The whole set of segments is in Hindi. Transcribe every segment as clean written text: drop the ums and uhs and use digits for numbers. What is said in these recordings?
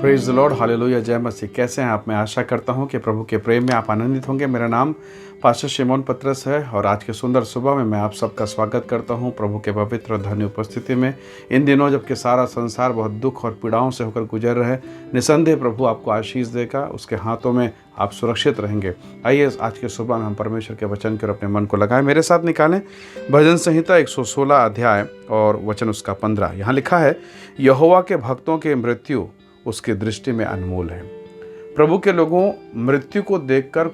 प्रेज द लॉर्ड, हालेलुया, जय मसीह। कैसे हैं आप? मैं आशा करता हूं कि प्रभु के प्रेम में आप आनंदित होंगे। मेरा नाम पास्टर शिमोन पत्रस है और आज के सुंदर सुबह में मैं आप सबका स्वागत करता हूं प्रभु के पवित्र और धन्य उपस्थिति में। इन दिनों जबकि सारा संसार बहुत दुख और पीड़ाओं से होकर गुजर रहे, निसंदेह प्रभु आपको आशीष देगा, उसके हाथों में आप सुरक्षित रहेंगे। आइए आज के सुबह में हम परमेश्वर के वचन के अपने मन को लगाएं। मेरे साथ निकालें भजन संहिता 116 अध्याय और वचन उसका 15। यहाँ लिखा है, यहोवा के भक्तों की मृत्यु उसकी दृष्टि में अनमोल है। प्रभु के लोगों, मृत्यु को देखकर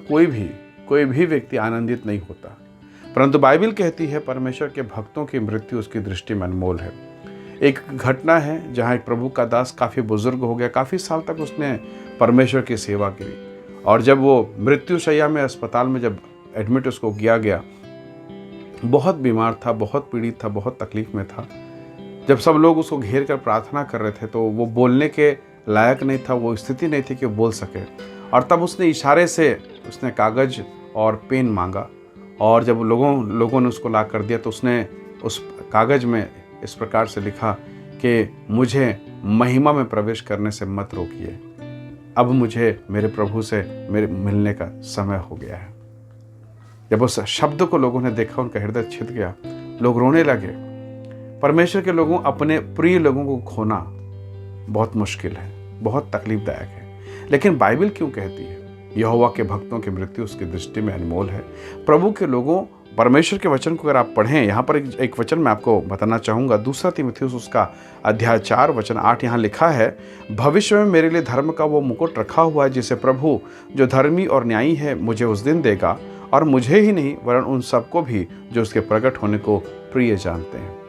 कोई भी व्यक्ति आनंदित नहीं होता, परंतु बाइबल कहती है परमेश्वर के भक्तों की मृत्यु उसकी दृष्टि में अनमोल है। एक घटना है जहाँ एक प्रभु का दास काफ़ी बुजुर्ग हो गया, काफ़ी साल तक उसने परमेश्वर की सेवा की, और जब वो मृत्यु शैया में अस्पताल में जब एडमिट उसको किया गया, बहुत बीमार था, बहुत पीड़ित था, बहुत तकलीफ में था। जब सब लोग उसको घेर कर प्रार्थना कर रहे थे तो वो बोलने के लायक नहीं था, वो स्थिति नहीं थी कि बोल सके, और तब उसने इशारे से उसने कागज़ और पेन मांगा, और जब लोगों ने उसको ला कर दिया तो उसने उस कागज़ में इस प्रकार से लिखा कि मुझे महिमा में प्रवेश करने से मत रोकिए, अब मुझे मेरे प्रभु से मेरे मिलने का समय हो गया है। जब उस शब्द को लोगों ने देखा, उनका हृदय छिद गया, लोग रोने लगे। परमेश्वर के लोगों, अपने प्रिय लोगों को खोना बहुत मुश्किल है, बहुत तकलीफदायक है, लेकिन बाइबल क्यों कहती है यहोवा के भक्तों की मृत्यु उसकी दृष्टि में अनमोल है। प्रभु के लोगों, परमेश्वर के वचन को अगर आप पढ़ें, यहाँ पर एक वचन मैं आपको बताना चाहूँगा, 2 तीमुथियुस उसका अध्याय 4 वचन 8। यहाँ लिखा है, भविष्य में मेरे लिए धर्म का वो मुकुट रखा हुआ है जिसे प्रभु जो धर्मी और न्यायी है मुझे उस दिन देगा, और मुझे ही नहीं वरन उन सबको भी जो उसके प्रकट होने को प्रिय जानते हैं।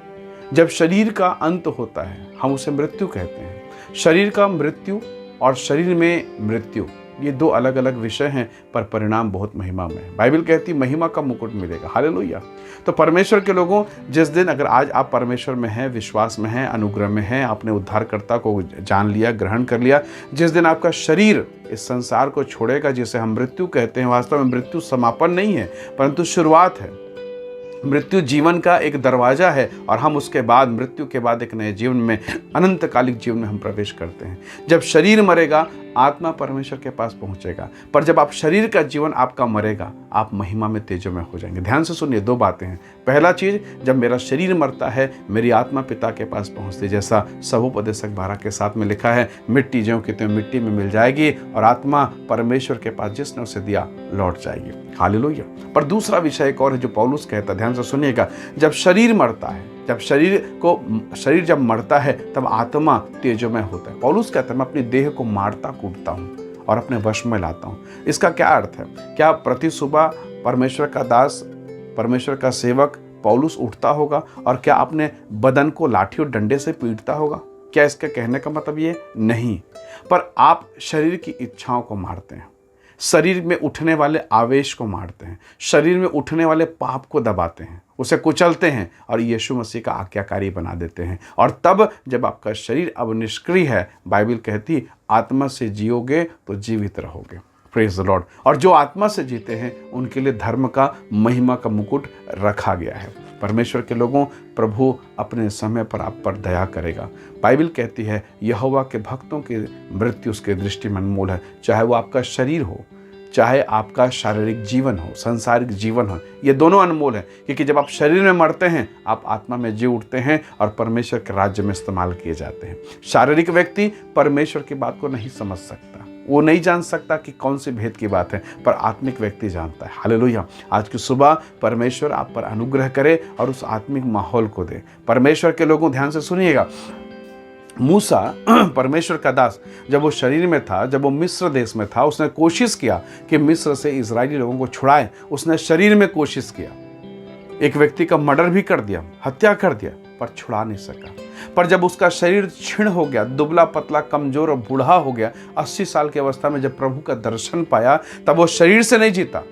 जब शरीर का अंत होता है हम उसे मृत्यु कहते हैं। शरीर का मृत्यु और शरीर में मृत्यु, ये दो अलग अलग विषय हैं, पर परिणाम बहुत महिमा में है। बाइबल कहती महिमा का मुकुट मिलेगा। हालेलुया। तो परमेश्वर के लोगों, जिस दिन अगर आज आप परमेश्वर में हैं, विश्वास में हैं, अनुग्रह में हैं, आपने उद्धारकर्ता को जान लिया, ग्रहण कर लिया, जिस दिन आपका शरीर इस संसार को छोड़ेगा, जिसे हम मृत्यु कहते हैं, वास्तव में मृत्यु समापन नहीं है परंतु शुरुआत है। मृत्यु जीवन का एक दरवाजा है, और हम उसके बाद, मृत्यु के बाद, एक नए जीवन में, अनंतकालिक जीवन में हम प्रवेश करते हैं। जब शरीर मरेगा, आत्मा परमेश्वर के पास पहुंचेगा, पर जब आप शरीर का जीवन आपका मरेगा, आप महिमा में तेजो में हो जाएंगे। ध्यान से सुनिए, 2 बातें हैं। पहला चीज, जब मेरा शरीर मरता है, मेरी आत्मा पिता के पास पहुंचती, जैसा सबोपदेशक 12 के 7 में लिखा है, मिट्टी ज्यों की त्यों मिट्टी में मिल जाएगी, और आत्मा परमेश्वर के पास जिसने उसे दिया लौट जाएगी। हालेलुया। पर दूसरा विषय एक और है जो पौलुस कहता है, ध्यान से सुनिएगा, जब शरीर मरता है, जब शरीर जब मरता है, तब आत्मा तेजोमय होता है। पौलुस कहता है, मैं अपनी देह को मारता कूटता हूँ और अपने वश में लाता हूँ। इसका क्या अर्थ है? क्या प्रति सुबह परमेश्वर का दास, परमेश्वर का सेवक पौलुस उठता होगा और क्या अपने बदन को लाठी और डंडे से पीटता होगा? क्या इसके कहने का मतलब ये नहीं, पर आप शरीर की इच्छाओं को मारते हैं, शरीर में उठने वाले आवेश को मारते हैं, शरीर में उठने वाले पाप को दबाते हैं, उसे कुचलते हैं और यीशु मसीह का आज्ञाकारी बना देते हैं। और तब जब आपका शरीर अब निष्क्रिय है, बाइबल कहती आत्मा से जियोगे तो जीवित रहोगे। Praise the Lord. और जो आत्मा से जीते हैं उनके लिए धर्म का, महिमा का मुकुट रखा गया है। परमेश्वर के लोगों, प्रभु अपने समय पर आप पर दया करेगा। बाइबल कहती है यहोवा के भक्तों की मृत्यु उसके दृष्टि में अनमोल है। चाहे वो आपका शरीर हो, चाहे आपका शारीरिक जीवन हो, सांसारिक जीवन हो, ये दोनों अनमोल है, क्योंकि जब आप शरीर में मरते हैं, आप आत्मा में जी उठते हैं और परमेश्वर के राज्य में इस्तेमाल किए जाते हैं। शारीरिक व्यक्ति परमेश्वर की बात को नहीं समझ सकता, वो नहीं जान सकता कि कौन सी भेद की बात है, पर आत्मिक व्यक्ति जानता है। हालेलुया। आज की सुबह परमेश्वर आप पर अनुग्रह करे और उस आत्मिक माहौल को दे। परमेश्वर के लोगों, ध्यान से सुनिएगा, मूसा परमेश्वर का दास, जब वो शरीर में था, जब वो मिस्र देश में था, उसने कोशिश किया कि मिस्र से इजरायली लोगों को छुड़ाए। उसने शरीर में कोशिश किया, एक व्यक्ति का मर्डर भी कर दिया, हत्या कर दिया, पर छुड़ा नहीं सका। पर जब उसका शरीर क्षीण हो गया, दुबला पतला, कमजोर और बूढ़ा हो गया, 80 साल की अवस्था में जब प्रभु का दर्शन पाया, तब वो शरीर से नहीं जीता।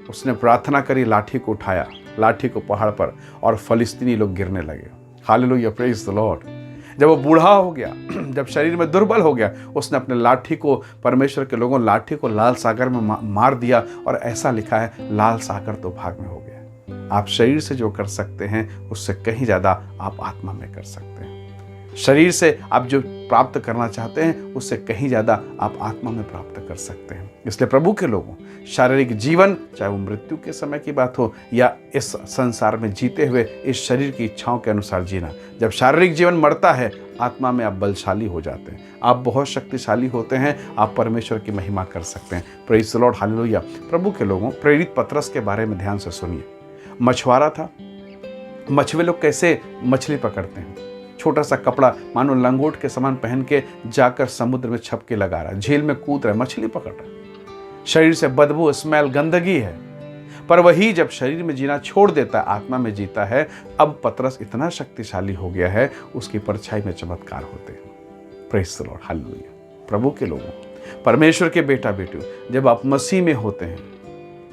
उसने प्रार्थना करी, लाठी को उठाया, लाठी को पहाड़ पर, और फलिस्तीनी लोग गिरने लगे। Hallelujah, praise the Lord. जब वो बूढ़ा हो गया, जब शरीर में दुर्बल हो गया, उसने अपने लाठी को, परमेश्वर के लोगों, लाठी को लाल सागर में मार दिया, और ऐसा लिखा है लाल सागर तो भाग में हो गया। आप शरीर से जो कर सकते हैं उससे कहीं ज़्यादा आप आत्मा में कर सकते हैं। शरीर से आप जो प्राप्त करना चाहते हैं उससे कहीं ज़्यादा आप आत्मा में प्राप्त कर सकते हैं। इसलिए प्रभु के लोगों, शारीरिक जीवन चाहे वो मृत्यु के समय की बात हो या इस संसार में जीते हुए इस शरीर की इच्छाओं के अनुसार जीना, जब शारीरिक जीवन मरता है आत्मा में आप बलशाली हो जाते हैं, आप बहुत शक्तिशाली होते हैं, आप परमेश्वर की महिमा कर सकते हैं। Praise the Lord, hallelujah. प्रभु के लोगों, प्रेरित पतरस के बारे में ध्यान से सुनिए। मछुआरा था। मछुए लोग कैसे मछली पकड़ते हैं? छोटा सा कपड़ा मानो लंगोट के समान पहन के जाकर समुद्र में छपके लगा रहा है, झील में कूद रहा है, मछली पकड़ रहा है। शरीर से बदबू, स्मेल, गंदगी है, पर वही जब शरीर में जीना छोड़ देता है, आत्मा में जीता है, अब पतरस इतना शक्तिशाली हो गया है, उसकी परछाई में चमत्कार होते हैं। Praise the Lord, hallelujah. प्रभु के लोगों, परमेश्वर के बेटा बेटियों, जब आप मसीह में होते हैं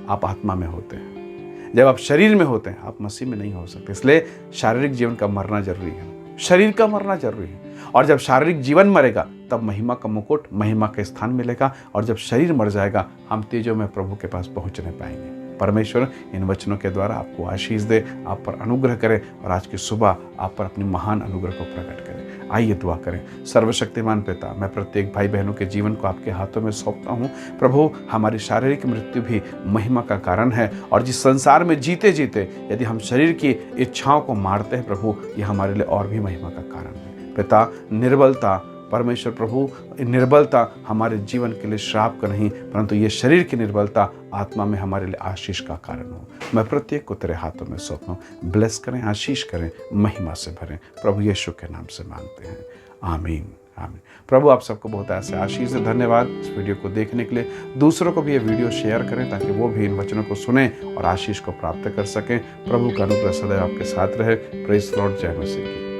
आप आत्मा में होते हैं। जब आप शरीर में होते हैं आप मसीह में नहीं हो सकते। इसलिए शारीरिक जीवन का मरना जरूरी है, शरीर का मरना जरूरी है। और जब शारीरिक जीवन मरेगा तब महिमा का मुकुट, महिमा का स्थान मिलेगा। और जब शरीर मर जाएगा हम तेजों में प्रभु के पास पहुंच नहीं पाएंगे। परमेश्वर इन वचनों के द्वारा आपको आशीष दे, आप पर अनुग्रह करे और आज की सुबह आप पर अपनी महान अनुग्रह को प्रकट करे। आइए दुआ करें। सर्वशक्तिमान पिता, मैं प्रत्येक भाई बहनों के जीवन को आपके हाथों में सौंपता हूँ। प्रभु, हमारी शारीरिक मृत्यु भी महिमा का कारण है और जिस संसार में जीते जीते यदि हम शरीर की इच्छाओं को मारते हैं प्रभु, यह हमारे लिए और भी महिमा का कारण है। पिता, निर्बलता, परमेश्वर प्रभु, निर्बलता हमारे जीवन के लिए श्राप का नहीं, परंतु ये शरीर की निर्बलता आत्मा में हमारे लिए आशीष का कारण हो। मैं प्रत्येक को तेरे हाथों में सौंपता हूँ। ब्लेस करें, आशीष करें, महिमा से भरें। प्रभु यीशु के नाम से मांगते हैं, आमीन, आमीन। प्रभु आप सबको बहुत ऐसे आशीष है। धन्यवाद इस वीडियो को देखने के लिए। दूसरों को भी ये वीडियो शेयर करें ताकि वो भी इन वचनों को सुने और आशीष को प्राप्त कर सकें। प्रभु का अनुग्रह सदैव आपके साथ रहे। Praise the Lord. जय मसीह की।